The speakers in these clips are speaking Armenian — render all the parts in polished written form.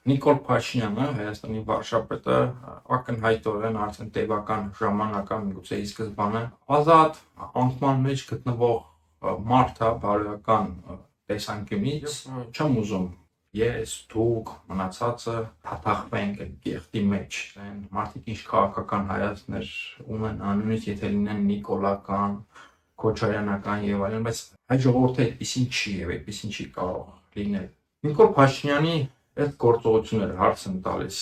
Նիկոլ Փաշինյանը, Հայաստանի վարչապետը, ակնհայտորեն արդեն տևական ժամանակա միգուցե ի սկզբանե ազատ անկման մեջ գտնվող մարդ է բարոյական տեսանկյունից, չեմ ուզում ես, դուք, մնացածը թաթախվենք այդ կեղտի մեջ, մարդիկ ինչ քաղաքական հայացքներ ունեն անում, եթե լինեն նիկոլական, քոչարյանական եւ այլն, բայց հայ ժողովուրդը այդպեսին չի եւ այդպեսին չի կարող լինել։ Նիկոլ Փաշինյանի այդ գործողությունները հարց են տալիս,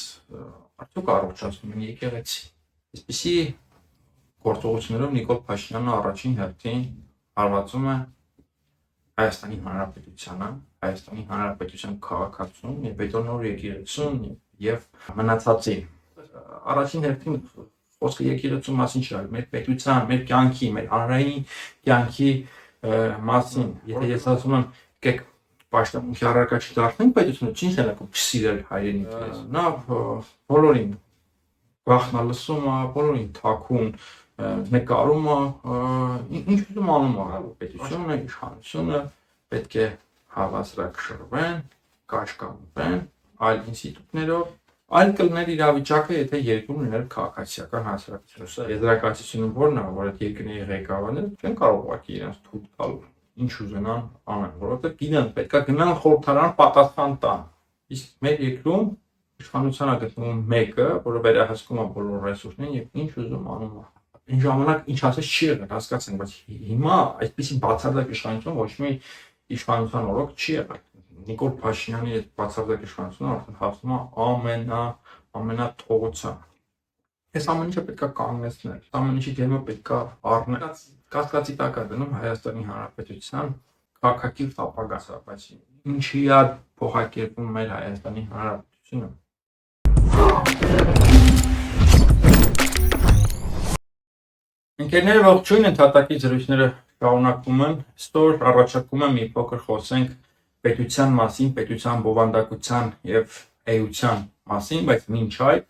արդյոք առողջացնում են եկեղեցի։ Այսպիսի գործողություններով Նիկոլ Փաշինյանը առաջին հերթին հարվածում է Հայաստանի Հանրապետությանը, Հայաստանի Հանրապետության քաղաքացուն եւ հետո նոր եկեղեցուն եւ մնացածին։ Առաջին հերթին խոսքը եկեղեցու մասին չէ, մեր պետության, մեր կյանքի, մեր հանրային կյանքի մասին։ Եթե ես ասում եմ, եկեք պաշտամունքի առարկա չդարձնենք պետությունը, ինչ նշանակում չսիրել հայրենիքը։ Նա բոլորին գախնա լսում է, բոլորին թաքուն նկարում է, ինչ ուզում անում է պետությունը, իշխանությունը պետք է հավասարակշռվեն, կաշկանդվեն այլ ինստիտուտներով, այլ կլներ իրավիճակը, եթե երկրում ուներ քաղաքացիական հասարակություն։ Եզրակացությունը որն է, որ այդ երկրների ղեկավարները չեն կարող ուղղակի իրենց թույլ տալ ինչ ուզենան անեն, որովհետև գիտեն պետք է գնան խորհրդարան պատասխան տան։ Իսկ մեր երկրում իշխանությանը գտնվում մեկը, որը վերահսկում է բոլոր ռեսուրսներին եւ ինչ ուզում անում է։ Այն ժամանակ ինչ ասես չի եղել, հասկացանք, բայց հիմա այդպիսի բացարձակ իշխանություն ոչ մի իշխանության օրոք չի եղել։ Նիկոլ Փաշինյանի այդ բացարձակ իշխանությունը արդեն հասնում է ամենաթողության։ Այս ամեն ինչը պետք է կանգնեցնել, ամեն ինչի դեմը պետք է առնել։ Կասկածի տակ է դնում Հայաստանի Հանրապետության քաղաքակիրթ ապագա, բայց ինչի է փոխակերպում մեր Հայաստանի Հանրապետությունը։ Ընկերները ողջույն, ընդհատակի զրույցները շարունակվում են։ Այսօր առաջարկում եմ մի փոքր խոսենք պետության մասին, պետության բովանդակության եւ էության մասին, բայց մինչ այդ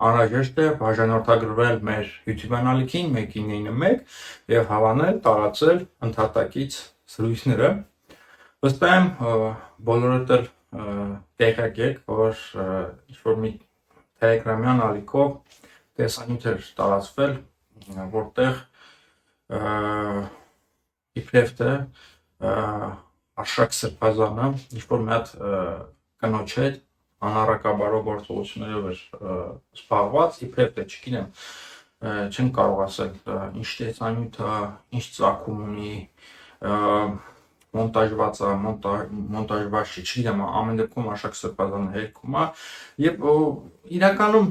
անհրաժեշտ է բաժանորդագրվել մեր YouTube անալիքին 191 եւ հավանել, տարածել ընդհատակից զրույցները։ Վստահ եմ բոլորդ էլ տեղյակ եք, որ ինչ-որ մի Telegram-յան ալիքով տեսանյութ էր տարածվել, որտեղ իբրև թե Արշակ Սրբազանը ինչ-որ մի հատ կնոջ հետ անառակաբարո գործողություններով էր զբաղված, իբրև թե չգիտեմ, չեմ կարող ասել ինչ տեսանյութ է, ինչ ծագում ունի, մոնտաժված է, մոնտաժված չի, չգիտեմ, ամեն դեպքում Արշակ Սրբազանը հերքում է եւ իրականում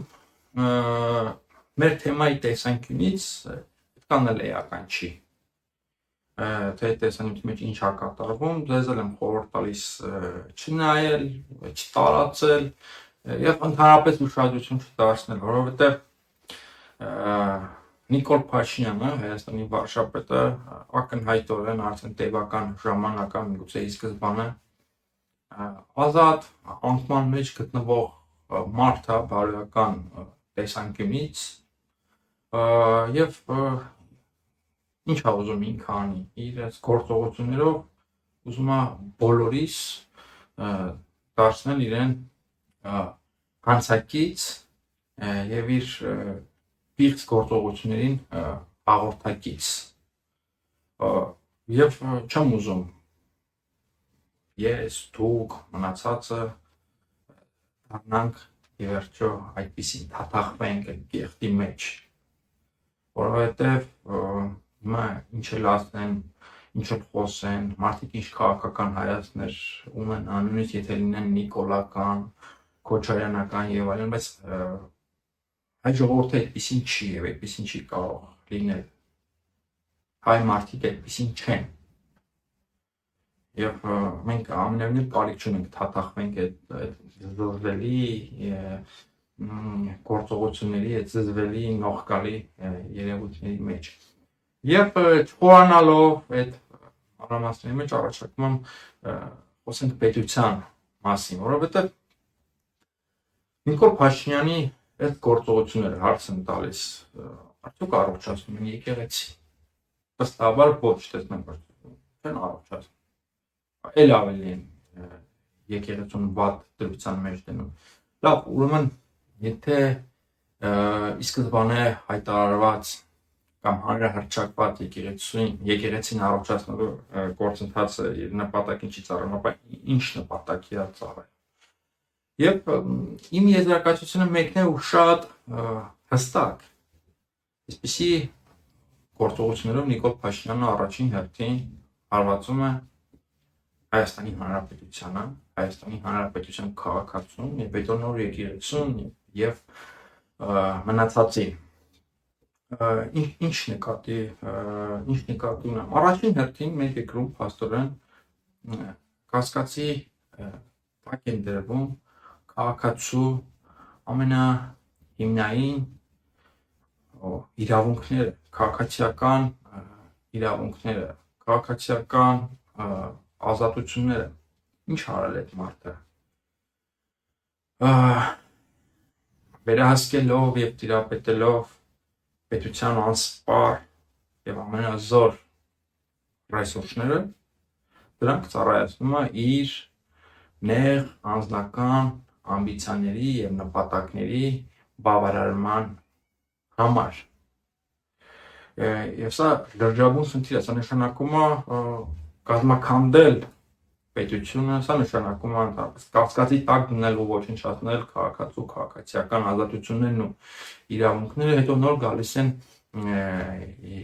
մեր թեմայի տեսանկյունից այդքան էլ էական չի, թե տեսանյութի մեջ ինչ է կատարվում, ձեզ էլ եմ խորհուրդ տալիս չնայել, չտարածել եւ ընդհանրապես ուշադրություն չդարձնել, որովհետեւ Նիկոլ Փաշինյանը, Հայաստանի վարչապետը, ակնհայտորեն արդեն տևական ժամանակա միգուցե ի սկզբանե ազատ անկման մեջ գտնվող մարդ է բարոյական տեսանկյունից եւ ինչ է ուզում ինքը անի, իր գործողություններով ուզում է բոլորիս դարձնել իրեն հանցակից եւ իր պիղծ գործողություններին հաղորդակից եւ չեմ ուզում ես, դուք, մնացածը դառնանք ի վերջո այդպեսին թաթախվենք այդ կեղտի մեջ, որովհետեւ հիմա ինչ էլ ասեն, ինչ էլ խոսեն, մարդիկ ինչ քաղաքական հայացքներ ունեն անում, եթե լինեն նիկոլական, քոչարյանական եւ այլն, բայց հայ ժողովուրդը այդպեսին չի եւ այդպեսին չի կարող լինել։ Հայ մարդիկ այդպեսին չեն։ Եվ մենք ամենևին կարիք չունենք թաթախվենք այդ զզվելի գործողությունների, այդ զզվելի նողկալի երևույթների մեջ։ Եվ չխորանալով այդ մանրամասների մեջ առաջարկում եմ խոսենք պետության մասին, որովհետեւ Նիկոլ Փաշինյանի այդ գործողությունները հարց են տալիս, արդյոք առողջացնում են եկեղեցի։ Վստահաբար ոչ, տեսնենք, չեն առողջացնում։ Էլ ավելի են եկեղեցուն վատ դրության մեջ դնում։ Լավ, ուրեմն եթե ի սկզբանե հայտարարված կամ հանրահռչակված եկեղեցին առողջացնելու գործընթացը իր նպատակին չի ծառայում, ապա ինչ նպատակի է ծառայում։ Եվ իմ եզրակացությունը մեկն է ու շատ հստակ։ Այսպիսի գործողություններով Նիկոլ Փաշինյանը առաջին հերթին հարվածում է Հայաստանի Հանրապետությանը, Հայաստանի Հանրապետության քաղաքացուն եւ հետո նոր եկեղեցուն եւ մնացածին։ Ինչ նկատի ունեմ։ Առաջին հերթին մեր երկրում փաստորեն կասկածի տակ են դրվում քաղաքացու ամենահիմնային իրավունքները, քաղաքացիական իրավունքները, քաղաքացիական ազատությունները։ Ինչ արել այդ մարդը։ Վերահսկելով եւ տիրապետելով պետության անսպար եւ ամենազոր ռեսուրսները, դրանք ծառայեցնում է իր նեղ անձնական ամբիցիաների եւ նպատակների բավարարման համար։ Եվ սա լրջագույն խնդիր է, սա նշանակում է կազմաքանդել պետությունը, սա նշանակում է կասկածի տակ դնել ու ոչնչացնել քաղաքացու քաղաքացիական ազատություններն ու իրավունքները, հետո նոր գալիս են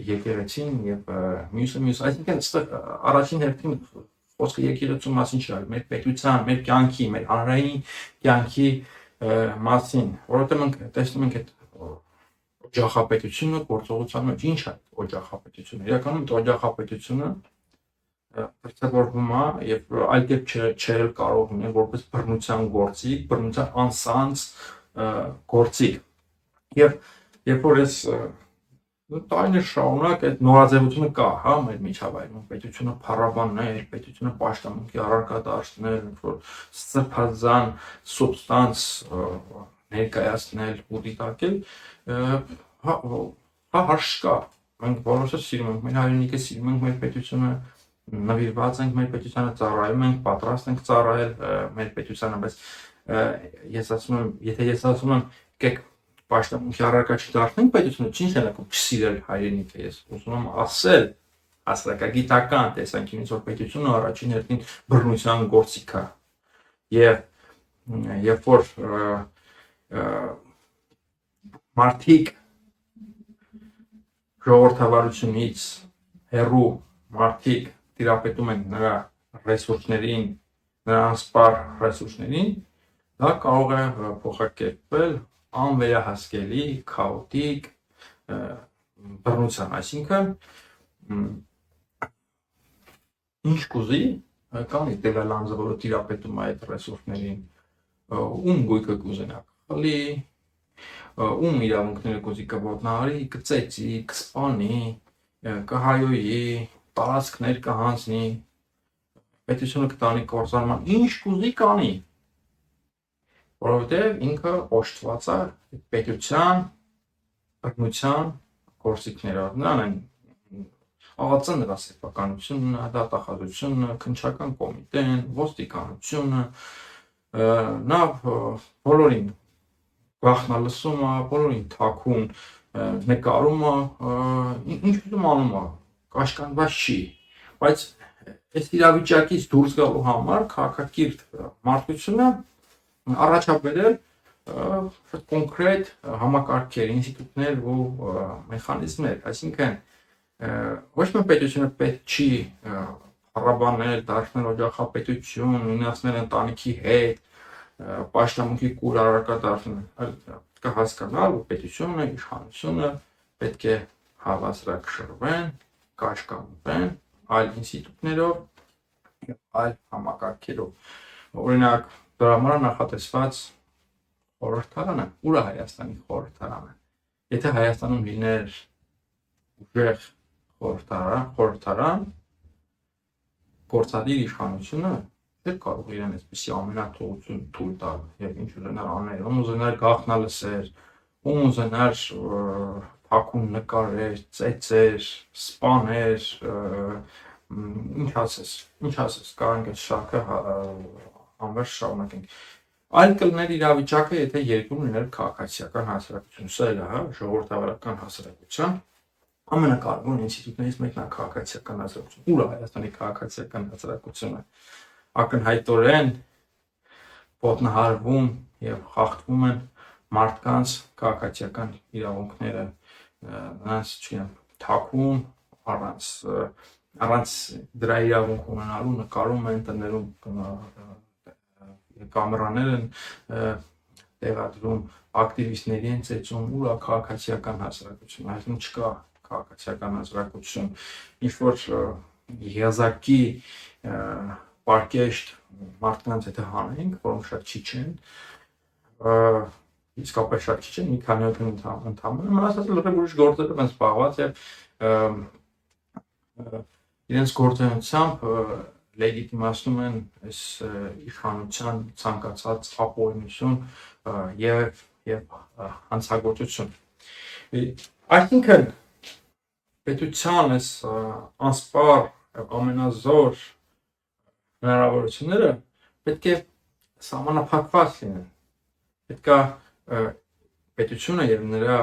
եկեղեցին եւ մյուսը, այսինքն առաջին հերթին խոսքը եկեղեցու մասին չէ, մեր պետության, մեր կյանքի, մեր հանրային կյանքի մասին, որովհետեւ մենք տեսնում ենք այդ օջախապետությունը գործողության մեջ, ինչ է օջախապետությունը։ Իրականում օջախապետությունը դրսևորվում է եւ այլ կերպ չել կարող ունել որպես բռնության գործիք, բռնության անսանձ գործիք։ Եվ երբ որ ես տարիներ շարունակ այդ նորաձևությունը կա, հա, մեր միջավայրում պետությունը փառաբանել, պետությունը պաշտամունքի առարկա դարձնել, որ սրբազան սուբստանս ներկայացնել ու դիտարկել, հա հարց կա։ Մենք բոլորս սիրում ենք, մեր հայրենիքը սիրում ենք, մեր պետությունը նվիրված ենք մեր պետությանը, ծառայում ենք, պատրաստ ենք ծառայել մեր պետությանը, բայց ես ասում եմ, եթե ես ասում եմ, եկեք պաշտամունքի առարկա չդարձնենք պետությունը, չի նշանակում չսիրել հայրենիքը, ես ուզում եմ ասել հասարակագիտական տեսանկյունից, որ պետությունը առաջին հերթին բռնության գործիք է։ Եվ երբ որ մարդիկ ժողովրդավարությունից հեռու մարդիկ տիրապետում են նրա ռեսուրսներին, նրա անսպար ռեսուրսներին, դա կարող է փոխակերպվել անվերահսկելի, քաոտիկ բռնության, այսինքն ինչ կուզի, կանի տվյալ անձը, որը տիրապետում է այդ ռեսուրսներին, ում գույքը կուզենա խլի, ում իրավունքները կուզի կոտնահարի, կծեծի, կսպանի, կհայոյի, տարածքներ կհանձնի, պետությունը կտանի կործանման, ինչ կուզի կանի, որովհետև ինքը օժտված է պետության, բռնության գործիքներով, նրան են ԱԱԾ-ն, նրա սեփականությունը, դատախազությունը, քննչական կոմիտեն, ոստիկանությունը, նա բոլորին գաղտնալսում է, բոլորին թաքուն նկարում է, ինչ ուզում անում է, կաշկանդված չի, բայց այս իրավիճակից դուրս գալու համար քաղաքակիրթ մարդկությունը առաջաբերել շատ կոնկրետ համակարգեր, ինստիտուտներ ու մեխանիզմներ, այսինքն ոչ մի պետությունը պետք չի փառաբանել, դարձնել օջախապետություն, նույնացնել ընտանիքի հետ, պաշտամունքի կուր առարկա դարձնել, այլ կհասկանալ, որ պետությունը, իշխանությունը պետք է հավասարակշռվեն, կաշկանդվեն այլ ինստիտուտներով եւ այլ համակարգերով։ Օրինակ, դրա համար նախատեսված խորհրդարանը, ուր է Հայաստանի խորհրդարանը։ Եթե Հայաստանում լիներ ուժեղ խորհրդարան, գործադիր իշխանությունը չէր կարող իրեն այսպեսի ամենաթողություն թույլ տալ եւ ինչ ուզենար անել, ում ուզենար գաղտնալսեր, ում ուզենար թաքուն նկարեր, ծեծեր, սպաներ, ինչ ասես, կարող ենք այդ շարքը անվերջ շարունակենք։ Այլ կլներ իրավիճակը, եթե երկրում լիներ քաղաքացիական հասարակություն, սա էլ է, ժողովրդավարական հասարակության ամենակարևոր ինստիտուտներից մեկն է քաղաքացիական հասարակություն։ Ուր է Հայաստանի քաղաքացիական հասարակությունը ակնհայտորեն ոտնահարվում եւ խախտվում են մարդկանց քաղաքացիական իրավունքները, նրանց թաքուն առանց դրա իրավունք ունենալու նկարում են տներում կամերաներ են տեղադրում, ակտիվիստների են ծեծում, ուր է քաղաքացիական հասարակություն, այսինքն չկա քաղաքացիական հասարակություն, ինչ որ եզակի պարկեշտ մարդկանց եթե հանենք, որոնք շատ քիչ են, իսկապես շատ քիչ են, մի քանի հոգի ընդհանրապես, մնացած լրիվ ուրիշ գործերով են զբաղված եւ իրենց գործունեությամբ լեգիտիմացնում են այս իշխանության ցանկացած ապօրինություն եւ հանցագործություն։ Այսինքն պետության այս անսպառ ամենազոր հնարավորությունները պետք է սահմանափակված լինեն։ Պետք է պետությունը եւ նրա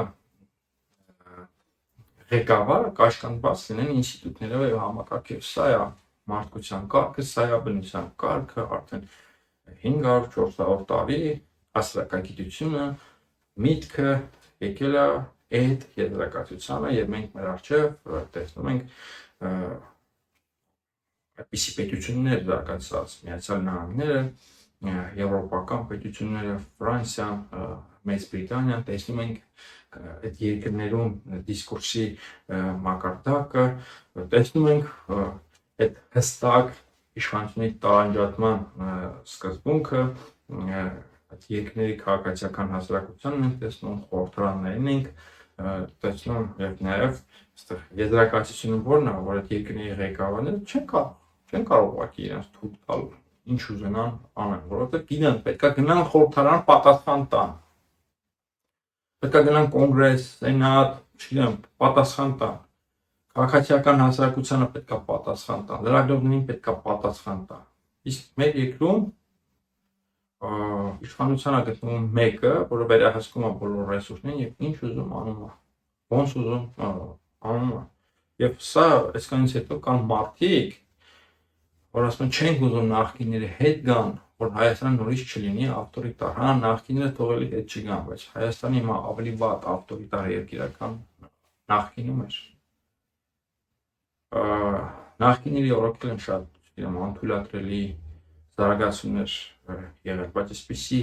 ղեկավարը կաշկանդված լինեն ինստիտուտներով եւ համակարգերով։ Սա է մարդկության կարգը, սա է բնության կարգը, արդեն 500-400 տարի հասարակագիտությունը, միտքը եկել է այդ եզրակացությանը եւ մենք մեր առջեւ տեսնում ենք այդպիսի պետություններ զարգացած Միացյալ Նահանգները, եվրոպական պետությունները, Ֆրանսիան, Մեծ Բրիտանիան, տեսնում ենք այդ երկրներում դիսկուրսի մակարդակը, տեսնում ենք այդ հստակ իշխանությունների տարանջատման սկզբունքը, այդ երկրների քաղաքացիական հասարակությանն ենք տեսնում, խորհրդարաններին ենք տեսնում եւ նաեւ այստեղ եզրակացությունը որն է, որ այդ երկրների ղեկավարները չեն կարող ուղղակի իրենց թույլ տալ ինչ ուզենան անեն, որովհետեւ գիտեն պետքա գնան խորհրդարան պատասխան տան, պետքա գնան կոնգրես, սենատ, չգիտեմ, պատասխան տան, քաղաքացիական հասարակությանը պետքա պատասխան տան, լրագրողներին պետքա պատասխան տան, իսկ մեր երկրում իշխանությանը գտնվում մեկը, որը վերահսկում է բոլոր ռեսուրսներին եւ ինչ ուզում անում է, ոնց ուզում անում է, եւ սա այսքանից հետո կան մարդիկ, որ ասում են չենք ուզում նախկինները հետ գան, որ Հայաստանը նորից չլինի ավտորիտար, հա նախկինները թողելի հետ չգան, բայց Հայաստանը հիմա ավելի վատ ավտորիտար երկիրական նախկինում էր, նախկինների օրոքել են շատ, չգիտեմ, անթույլատրելի զարգացումներ եղել, բայց այսպիսի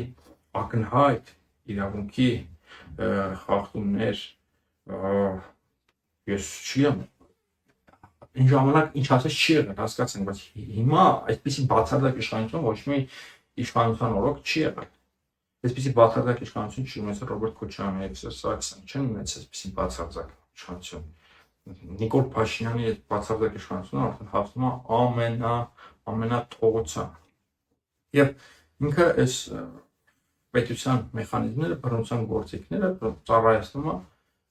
ակնհայտ իրավունքի խախտումներ ես չեմ այն ժամանակ ինչ ասես չի եղել, հասկացեք, բայց հիմա այսպիսի բացարձակ իշխանություն ոչ մի իշխանության օրոք չի եղել։ Այսպիսի բացարձակ իշխանություն չի ունեցել Ռոբերտ Քոչարյանը եւ Սարգսյանը, չեն ունեցել այսպիսի բացարձակ իշխանություն։ Նիկոլ Փաշինյանի այդ բացարձակ իշխանությունը արդեն հասնում է ամենաթողության։ Եվ ինքը այս պետության մեխանիզմները, բռնության գործիքները ծառայեցնում է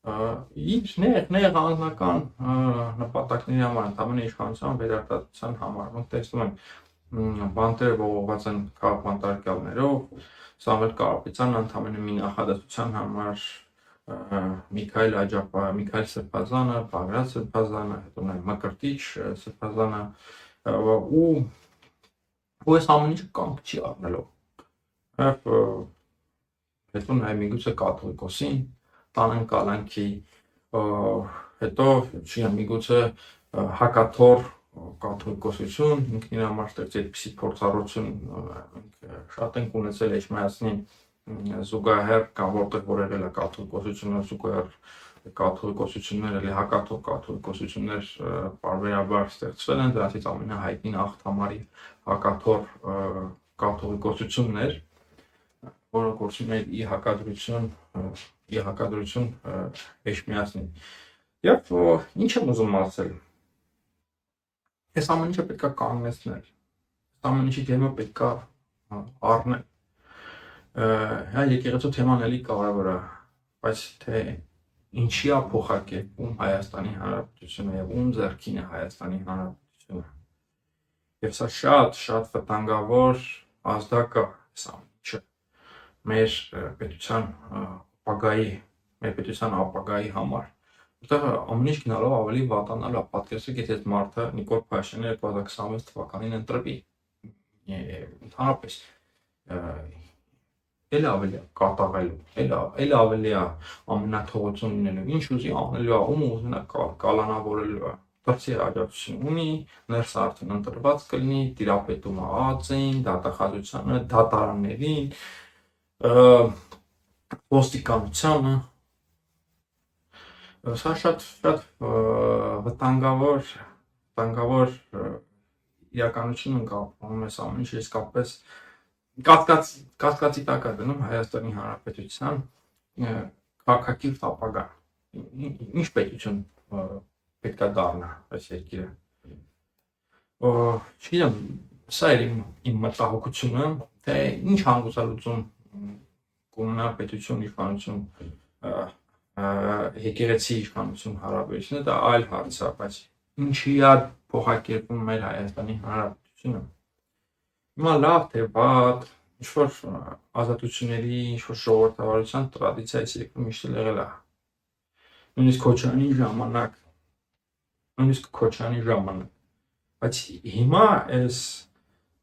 իր նեղ անձնական նպատակների համար, ընդհանրապես իշխանության վերարտադրության համար։ Մենք տեսնում ենք բանտերը ողողված են քաղաքապետարներով, Սամվել Կարապետյանը ընդհանրապես մի նախադասության համար, Միքայել Սրբազանը, Բաղրատ Սրբազանը, հետո նաև Մկրտիչ Սրբազանը ու այս ամեն ինչը կամք չի առնելով։ Հետո նաև միգուցե կաթողիկոսին տանեն կալանքի, հետո չգիտեմ, միգուցե հակաթոռ կաթողիկոսություն, ինքն իր համար ստեղծի այդպիսի փորձառություն, շատ ենք ունեցել Էջմիածնին զուգահեռ կամ որտեղ որ եղել է կաթողիկոսությունը զուգահեռ կաթողիկոսություններ, էլի հակաթոռ կաթողիկոսություններ պարբերաբար ստեղծվել են, դրանցից ամենահայտնին աղթամարի հակաթոռ կաթողիկոսությունն էր, որը գործում էր ի հակադրություն Էջմիածնին։ Եվ ինչ եմ ուզում ասել, այս ամեն ինչը պետք է կանգնեցնել, այս ամեն ինչի թեմը պետք է առնել։ Հա եկեղեցու թեման էլի կարևոր է, բայց թե ինչի է փոխարկվում Հայաստանի Հանրապետությունը եւ ում ձեռքին է Հայաստանի Հանրապետությունը։ Եվ սա շատ վտանգավոր ազդակ է այս ամեն ինչը։ մեր պետության ապագայի համար, որտեղ ամեն ինչ գնալով ավելի վատանալ է, պատկերացրեք, եթե այդ մարդը Նիկոլ Փաշինյանը 2026 թվականին ընտրվի, ընդհանրապես էլ ավելի է կատաղելու, էլ ավելի է ամենաթողություն լինելու, ինչ ուզի անելու է, ում ուզենա կալանավորելու է, դրսի աջակցություն ունի, ներս արդեն ընտրված կլինի, տիրապետում է ԱԱԾ-ին, դատախազությանը, դատարաններին, ոստիկանությանը, սա շատ վտանգավոր իրականություն ընկալում ես ամեն ինչ, իսկապես կասկածի տակ է դնում Հայաստանի Հանրապետության քաղաքակիրթ ապագան, ինչ պետություն պետք է դառնա այս երկիրը, չգիտեմ, սա էր իմ մտահոգությունը, թե ինչ հանգուցալուծում կունենա պետություն, իշխանություն, եկեղեցի իշխանություն հարաբերությունը, դա այլ հարց է, բայց ինչի է փոխակերպում մեր Հայաստանի Հանրապետությունը։ Հիմա լավ թե վատ, ինչ-որ ազատությունների, ինչ-որ ժողովրդավարության տրադիցիայից եկում միշտ եղել է։ Նույնիսկ Քոչարյանի ժամանակ, բայց հիմա այս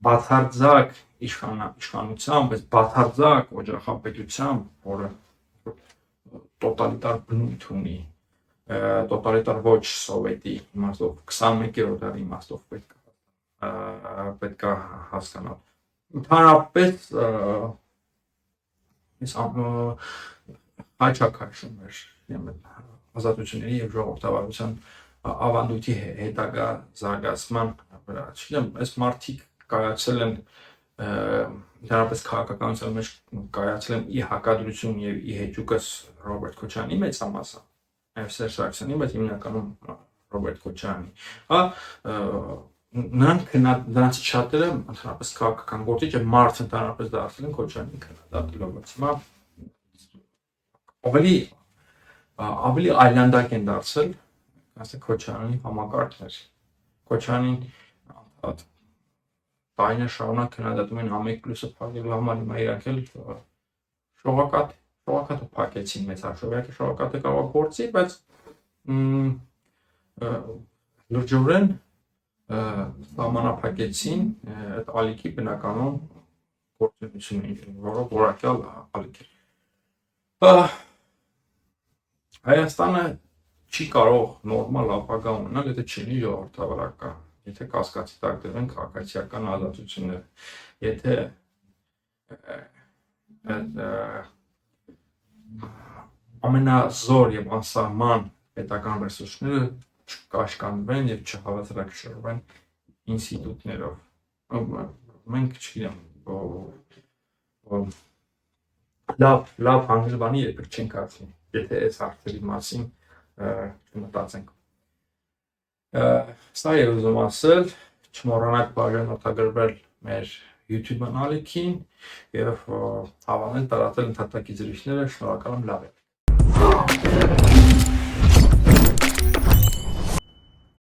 բացարձակ իշխանությամբ, այս բացարձակ օջախապետությամբ, որը տոտալիտար բնույթ ունի, տոտալիտար ոչ սովետի իմաստով, 21-րդ դարի իմաստով պետք է հասկանալ։ Ընդհանրապես հաճախակշում էր ազատությունների և ժողովրդավարության ավանդույթի հետագա զարգացման վրա, չգիտեմ, այս մարդիկ կայացել են ընդհանրապես քաղաքականության մեջ կայացել են ի հակադրություն և ի հեճուկս Ռոբերտ Քոչարյանի մեծամասը, նաև Սերժ Սարգսյանի, բայց հիմնականում Ռոբերտ Քոչարյանի, նրանց շատերը ընդհանրապես քաղաքական գործիչ և մարդ ընդհանրապես դարձել են Քոչարյանին քննադատելով, բայց հիմա ավելի այլանդակ են դարձել Քոչարյանի համակարգներ, Քոչարյանին տարիներ շարունակ քննադատում են ՀԱՄԵԿ+-ը փակելու համար, հիմա իրանք էլ շողակաթը փակեցին մեծ հաշվով, շողակաթը կարող գործի, բայց լրջորեն սահմանափակեցին այդ ալիքի բնականon գործունեությունը, որը որակյալ ալիք էր։ Հայաստանը չի կարող նորմալ ապագա ունենալ, եթե չլինի ժողովրդավարական, եթե կասկածի տակ դրվեն քաղաքացիական ազատությունները, եթե ամենազոր և անսահման պետական ռեսուրսները չկաշկանդվեն և չհավասարակշռվեն ինստիտուտներով։ Մենք չգիտեմ, լավ հանգիստ բանի երբեք չենք ասի, եթե այս հարցերի մասին չմտածենք։ Սա էր ուզում ասել, չմոռանաք բաժանորդագրվել մեր YouTube ալիքին և հավանել, տարածել ընդհատակի զրույցները, շնորհակալ եմ, լավ եղեք։